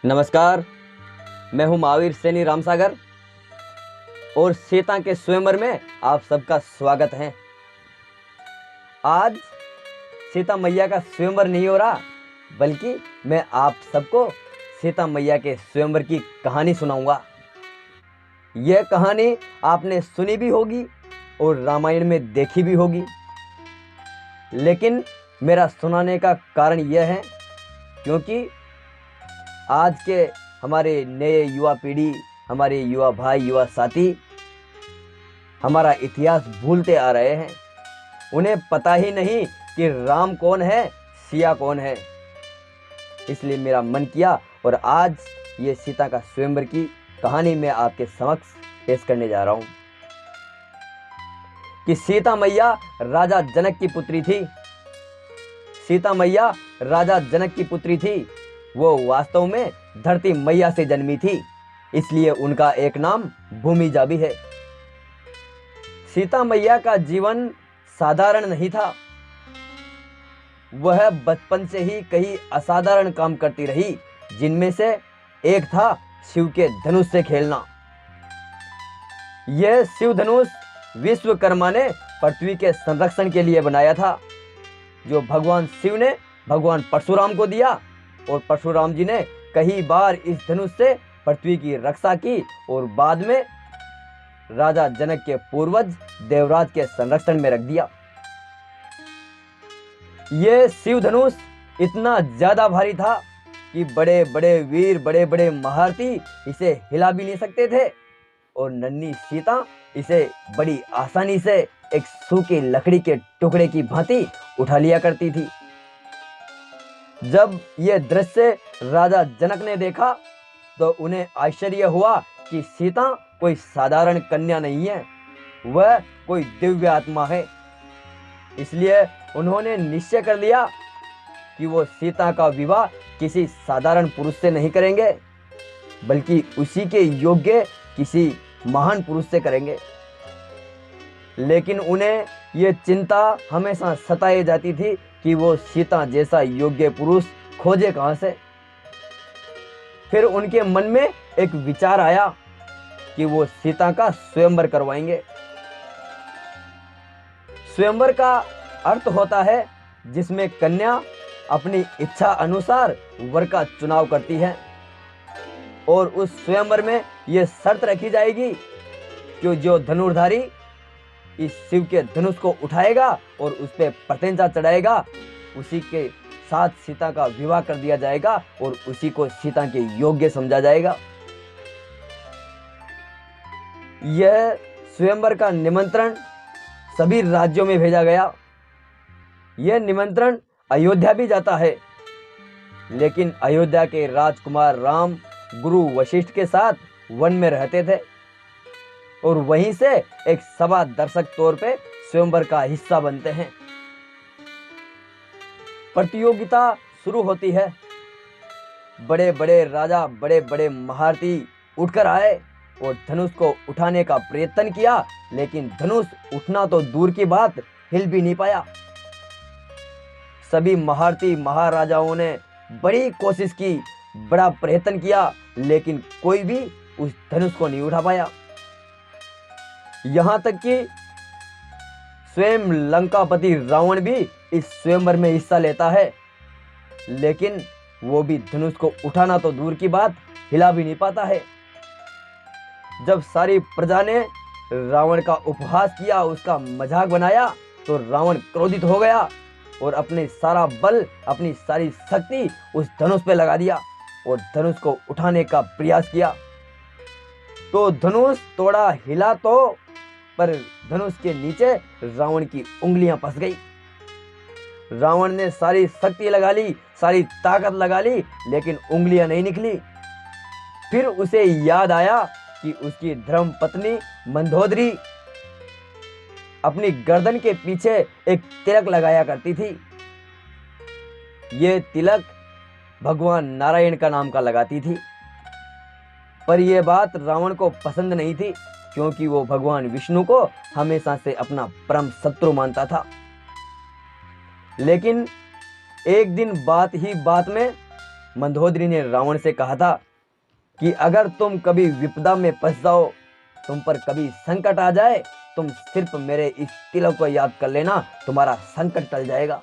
नमस्कार, मैं हूं महावीर सैनी रामसागर और सीता के स्वयंवर में आप सबका स्वागत है। आज सीता मैया का स्वयंवर नहीं हो रहा, बल्कि मैं आप सबको सीता मैया के स्वयंवर की कहानी सुनाऊंगा। यह कहानी आपने सुनी भी होगी और रामायण में देखी भी होगी, लेकिन मेरा सुनाने का कारण यह है क्योंकि आज के हमारे नए युवा पीढ़ी, हमारे युवा भाई, युवा साथी हमारा इतिहास भूलते आ रहे हैं। उन्हें पता ही नहीं कि राम कौन है, सिया कौन है। इसलिए मेरा मन किया और आज ये सीता का स्वयंवर की कहानी मैं आपके समक्ष पेश करने जा रहा हूं कि सीता मैया राजा जनक की पुत्री थी। सीता मैया राजा जनक की पुत्री थी। वो वास्तव में धरती मैया से जन्मी थी, इसलिए उनका एक नाम भूमिजा भी है। सीता मैया का जीवन साधारण नहीं था। वह बचपन से ही कई असाधारण काम करती रही, जिनमें से एक था शिव के धनुष से खेलना। यह शिव धनुष विश्वकर्मा ने पृथ्वी के संरक्षण के लिए बनाया था, जो भगवान शिव ने भगवान परशुराम को दिया। और परशुराम जी ने कई बार इस धनुष से पृथ्वी की रक्षा की और बाद में राजा जनक के पूर्वज देवराज के संरक्षण में रख दिया। यह शिव धनुष इतना ज्यादा भारी था कि बड़े बड़े वीर, बड़े बड़े महारथी इसे हिला भी नहीं सकते थे और नन्ही सीता इसे बड़ी आसानी से एक सूखी लकड़ी के टुकड़े की भांति उठा लिया करती थी। जब यह दृश्य राजा जनक ने देखा तो उन्हें आश्चर्य हुआ कि सीता कोई साधारण कन्या नहीं है, वह कोई दिव्य आत्मा है। इसलिए उन्होंने निश्चय कर लिया कि वो सीता का विवाह किसी साधारण पुरुष से नहीं करेंगे, बल्कि उसी के योग्य किसी महान पुरुष से करेंगे। लेकिन उन्हें ये चिंता हमेशा सताई जाती थी कि वो सीता जैसा योग्य पुरुष खोजे कहां से। फिर उनके मन में एक विचार आया कि वो सीता का स्वयंवर करवाएंगे। स्वयंवर का अर्थ होता है जिसमें कन्या अपनी इच्छा अनुसार वर का चुनाव करती है और उस स्वयंवर में यह शर्त रखी जाएगी कि जो धनुर्धारी इस शिव के धनुष को उठाएगा और उस पर प्रत्यंचा चढ़ाएगा, उसी के साथ सीता का विवाह कर दिया जाएगा और उसी को सीता के योग्य समझा जाएगा। यह स्वयंवर का निमंत्रण सभी राज्यों में भेजा गया। यह निमंत्रण अयोध्या भी जाता है, लेकिन अयोध्या के राजकुमार राम गुरु वशिष्ठ के साथ वन में रहते थे और वहीं से एक सभा दर्शक तौर पे स्वयंवर का हिस्सा बनते हैं। प्रतियोगिता शुरू होती है। बड़े बड़े राजा, बड़े बड़े महारथी उठकर आए और धनुष को उठाने का प्रयत्न किया, लेकिन धनुष उठना तो दूर की बात, हिल भी नहीं पाया। सभी महारथी महाराजाओं ने बड़ी कोशिश की, बड़ा प्रयत्न किया, लेकिन कोई भी उस धनुष को नहीं उठा पाया। यहां तक कि स्वयं लंकापति रावण भी इस स्वयंवर में हिस्सा लेता है, लेकिन वो भी धनुष को उठाना तो दूर की बात, हिला भी नहीं पाता है। जब सारी प्रजा ने रावण का उपहास किया, उसका मजाक बनाया, तो रावण क्रोधित हो गया और अपने सारा बल, अपनी सारी शक्ति उस धनुष पे लगा दिया और धनुष को उठाने का प्रयास किया। तो धनुष थोड़ा हिला तो, पर धनुष के नीचे रावण की उंगलियां फंस गई। रावण ने सारी शक्ति लगा ली, सारी ताकत लगा ली, लेकिन उंगलियां नहीं निकली। फिर उसे याद आया कि उसकी धर्म पत्नी मंदोदरी अपनी गर्दन के पीछे एक तिलक लगाया करती थी। यह तिलक भगवान नारायण का नाम का लगाती थी, पर यह बात रावण को पसंद नहीं थी, क्योंकि वो भगवान विष्णु को हमेशा से अपना परम शत्रु मानता था। लेकिन एक दिन बात ही बात में मंदोदरी ने रावण से कहा था कि अगर तुम कभी विपदा में फंस जाओ, तुम पर कभी संकट आ जाए, तुम सिर्फ मेरे इस तिलक को याद कर लेना, तुम्हारा संकट टल जाएगा।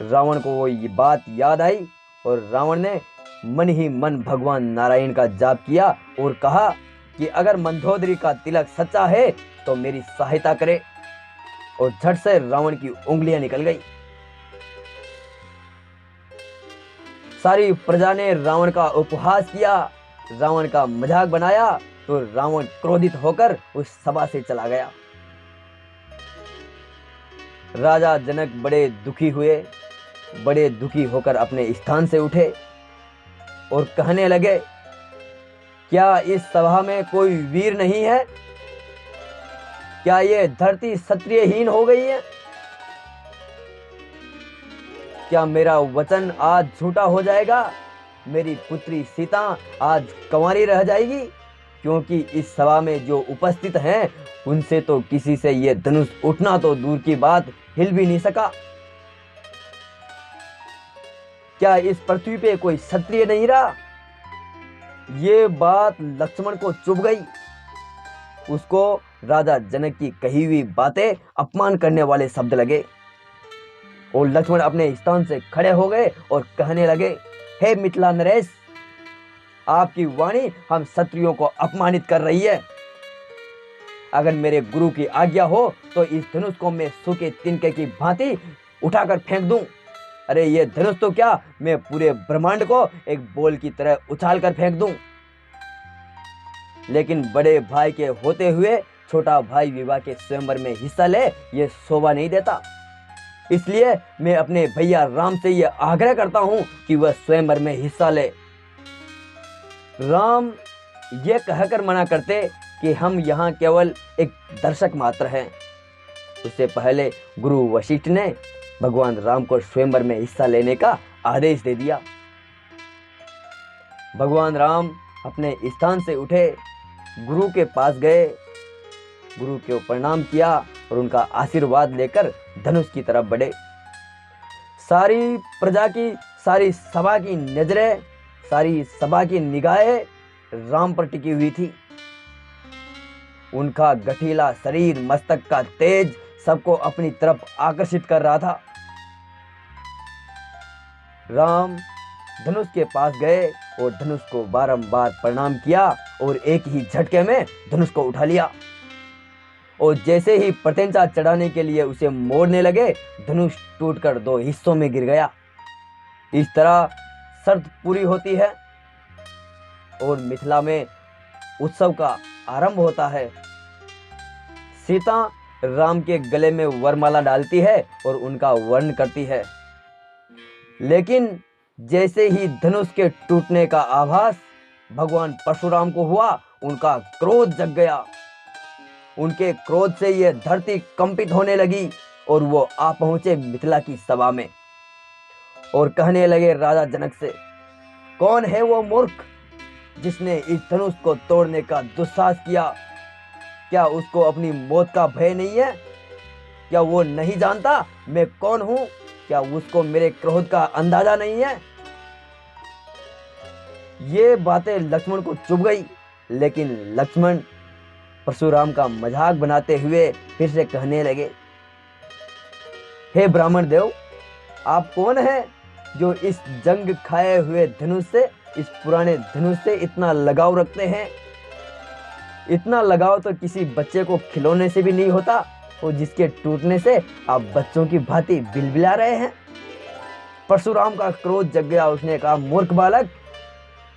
रावण को वो ये बात याद आई और रावण ने मन ही मन भगवान नारायण का जाप किया और कहा कि अगर मंदोदरी का तिलक सच्चा है तो मेरी सहायता करे। और झट से रावण की उंगलियां निकल गई। सारी प्रजा ने रावण का उपहास किया, रावण का मजाक बनाया, तो रावण क्रोधित होकर उस सभा से चला गया। राजा जनक बड़े दुखी हुए, बड़े दुखी होकर अपने स्थान से उठे और कहने लगे, क्या इस सभा में कोई वीर नहीं है? क्या ये धरती क्षत्रियहीन हो गई है? क्या मेरा वचन आज झूठा हो जाएगा? मेरी पुत्री सीता आज कंवारी रह जाएगी? क्योंकि इस सभा में जो उपस्थित हैं उनसे तो किसी से ये धनुष उठना तो दूर की बात, हिल भी नहीं सका। क्या इस पृथ्वी पे कोई क्षत्रिय नहीं रहा? ये बात लक्ष्मण को चुभ गई। उसको राजा जनक की कही हुई बातें अपमान करने वाले शब्द लगे और लक्ष्मण अपने स्थान से खड़े हो गए और कहने लगे, हे मिथिला नरेश, आपकी वाणी हम क्षत्रियों को अपमानित कर रही है। अगर मेरे गुरु की आज्ञा हो तो इस धनुष को मैं सूखे तिनके की भांति उठाकर फेंक दूं। अरे ये धनुष तो क्या, मैं पूरे ब्रह्मांड को एक बॉल की तरह उछाल कर फेंक दूं। लेकिन बड़े भाई के होते हुए छोटा भाई विवाह के स्वयंवर में हिस्सा ले, ये शोभा नहीं देता। इसलिए मैं अपने भैया राम से यह आग्रह करता हूं कि वह स्वयंवर में हिस्सा ले। राम ये कहकर मना करते कि हम यहाँ केवल एक दर्शक मात्र हैं। उससे पहले गुरु वशिष्ठ ने भगवान राम को स्वयंवर में हिस्सा लेने का आदेश दे दिया। भगवान राम अपने स्थान से उठे, गुरु के पास गए, गुरु को प्रणाम किया और उनका आशीर्वाद लेकर धनुष की तरफ बढ़े। सारी प्रजा की, सारी सभा की नजरें, सारी सभा की निगाहें राम पर टिकी हुई थी। उनका गठीला शरीर, मस्तक का तेज सबको अपनी तरफ आकर्षित कर रहा था। राम धनुष के पास गए और धनुष को बारंबार प्रणाम किया और एक ही झटके में धनुष को उठा लिया। और जैसे ही प्रत्यंचा चढ़ाने के लिए उसे मोड़ने लगे, धनुष टूटकर दो हिस्सों में गिर गया। इस तरह शर्त पूरी होती है और मिथिला में उत्सव का आरंभ होता है। सीता राम के गले में वरमाला डालती है और उनका वर्ण करती है। लेकिन जैसे ही धनुष के टूटने का आभास भगवान परशुराम को हुआ, उनका क्रोध जग गया। उनके क्रोध से यह धरती कंपित होने लगी और वो आ पहुंचे मिथिला की सभा में और कहने लगे राजा जनक से, कौन है वो मूर्ख जिसने इस धनुष को तोड़ने का दुस्साहस किया? क्या उसको अपनी मौत का भय नहीं है? क्या वो नहीं जानता मैं कौन हूं? क्या उसको मेरे क्रोध का अंदाजा नहीं है? ये बातें लक्ष्मण को चुभ गई, लेकिन लक्ष्मण परशुराम का मजाक बनाते हुए फिर से कहने लगे, हे ब्राह्मण देव, आप कौन हैं जो इस जंग खाए हुए धनुष से, इस पुराने धनुष से इतना लगाव रखते हैं? इतना लगाव तो किसी बच्चे को खिलौने से भी नहीं होता, और जिसके टूटने से आप बच्चों की भांति बिलबिला रहे हैं। परशुराम का क्रोध जग गया। उसने कहा, मूर्ख बालक,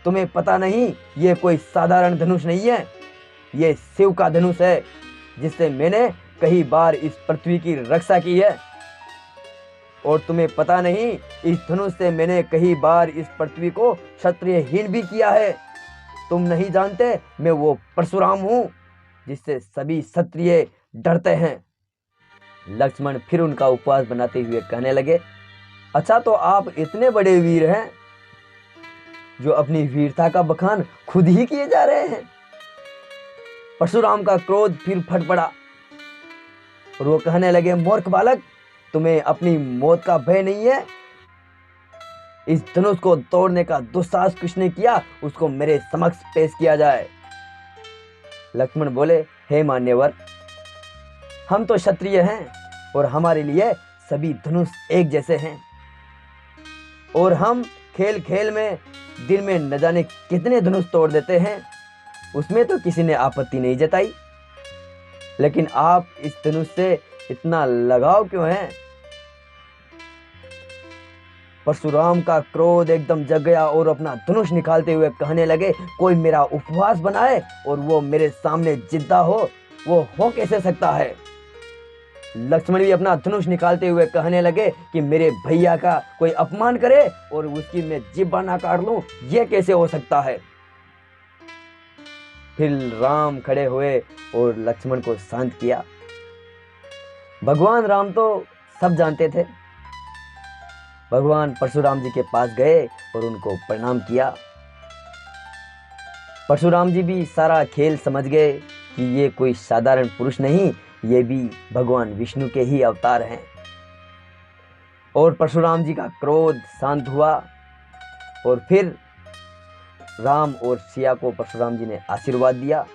तुम्हें पता नहीं ये कोई साधारण धनुष नहीं है, ये शिव का धनुष है, जिससे मैंने कई बार इस पृथ्वी की रक्षा की है। और तुम्हें पता नहीं, इस धनुष से मैंने कई बार इस पृथ्वी को क्षत्रियहीन भी किया है। तुम नहीं जानते, मैं वो परशुराम हूं जिससे सभी क्षत्रिय डरते हैं। लक्ष्मण फिर उनका उपवास बनाते हुए कहने लगे, अच्छा, तो आप इतने बड़े वीर हैं जो अपनी वीरता का बखान खुद ही किए जा रहे हैं। परशुराम का क्रोध फिर फट पड़ा और वो कहने लगे, मूर्ख बालक, तुम्हें अपनी मौत का भय नहीं है? इस धनुष को तोड़ने का दुस्साहस किसने किया, उसको मेरे समक्ष पेश किया जाए। लक्ष्मण बोले, हे मान्यवर, हम तो क्षत्रिय हैं और हमारे लिए सभी धनुष एक जैसे हैं, और हम खेल खेल में दिन में न जाने कितने धनुष तोड़ देते हैं, उसमें तो किसी ने आपत्ति नहीं जताई। लेकिन आप इस धनुष से इतना लगाव क्यों है? परशुराम का क्रोध एकदम जग गया और अपना धनुष निकालते हुए कहने लगे, कोई मेरा उपवास बनाए और वो मेरे सामने जिंदा हो, वो हो कैसे सकता है? लक्ष्मण भी अपना धनुष निकालते हुए कहने लगे कि मेरे भैया का कोई अपमान करे और उसकी मैं जिब्बा ना काट लूं, ये कैसे हो सकता है? फिर राम खड़े हुए और लक्ष्मण को शांत किया। भगवान राम तो सब जानते थे। भगवान परशुराम जी के पास गए और उनको प्रणाम किया। परशुराम जी भी सारा खेल समझ गए कि ये कोई साधारण पुरुष नहीं, ये भी भगवान विष्णु के ही अवतार हैं। और परशुराम जी का क्रोध शांत हुआ और फिर राम और सिया को परशुराम जी ने आशीर्वाद दिया।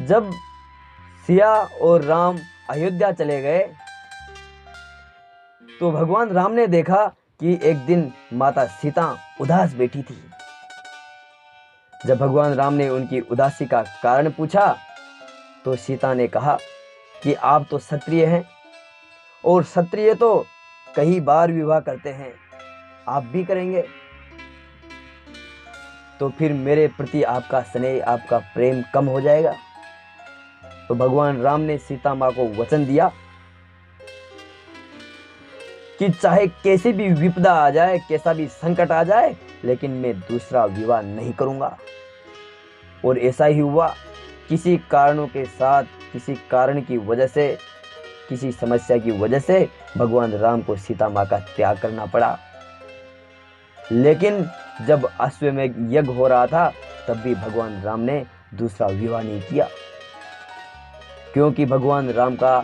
जब सिया और राम अयोध्या चले गए तो भगवान राम ने देखा कि एक दिन माता सीता उदास बैठी थी। जब भगवान राम ने उनकी उदासी का कारण पूछा तो सीता ने कहा कि आप तो क्षत्रिय हैं और क्षत्रिय तो कई बार विवाह करते हैं, आप भी करेंगे, तो फिर मेरे प्रति आपका स्नेह, आपका प्रेम कम हो जाएगा। तो भगवान राम ने सीता माँ को वचन दिया कि चाहे कैसी भी विपदा आ जाए, कैसा भी संकट आ जाए, लेकिन मैं दूसरा विवाह नहीं करूंगा। और ऐसा ही हुआ। किसी कारणों के साथ, किसी कारण की वजह से, किसी समस्या की वजह से भगवान राम को सीता माँ का त्याग करना पड़ा। लेकिन जब अश्वमेध यज्ञ हो रहा था तब भी भगवान राम ने दूसरा विवाह नहीं किया, क्योंकि भगवान राम का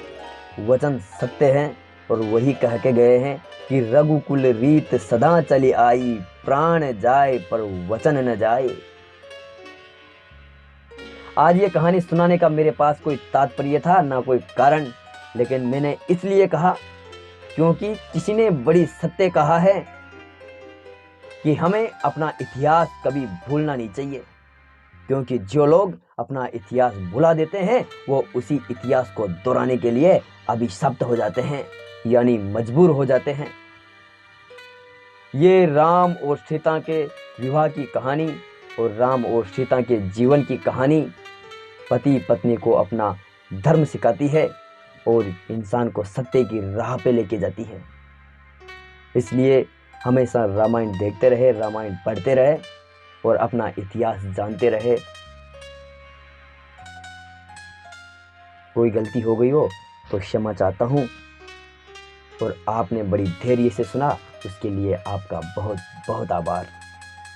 वचन सत्य है और वही कह के गए हैं कि रघुकुल रीत सदा चली आई, प्राण जाए पर वचन न जाए। आज ये कहानी सुनाने का मेरे पास कोई तात्पर्य था ना कोई कारण, लेकिन मैंने इसलिए कहा क्योंकि किसी ने बड़ी सत्य कहा है कि हमें अपना इतिहास कभी भूलना नहीं चाहिए, क्योंकि जो लोग अपना इतिहास भुला देते हैं वो उसी इतिहास को दोहराने के लिए अभिशप्त हो जाते हैं, यानी मजबूर हो जाते हैं। ये राम और सीता के विवाह की कहानी और राम और सीता के जीवन की कहानी पति पत्नी को अपना धर्म सिखाती है और इंसान को सत्य की राह पे लेके जाती है। इसलिए हमेशा रामायण देखते रहे, रामायण पढ़ते रहे और अपना इतिहास जानते रहे। कोई गलती हो गई हो तो क्षमा चाहता हूँ, और आपने बड़ी धैर्य से सुना, उसके लिए आपका बहुत बहुत आभार।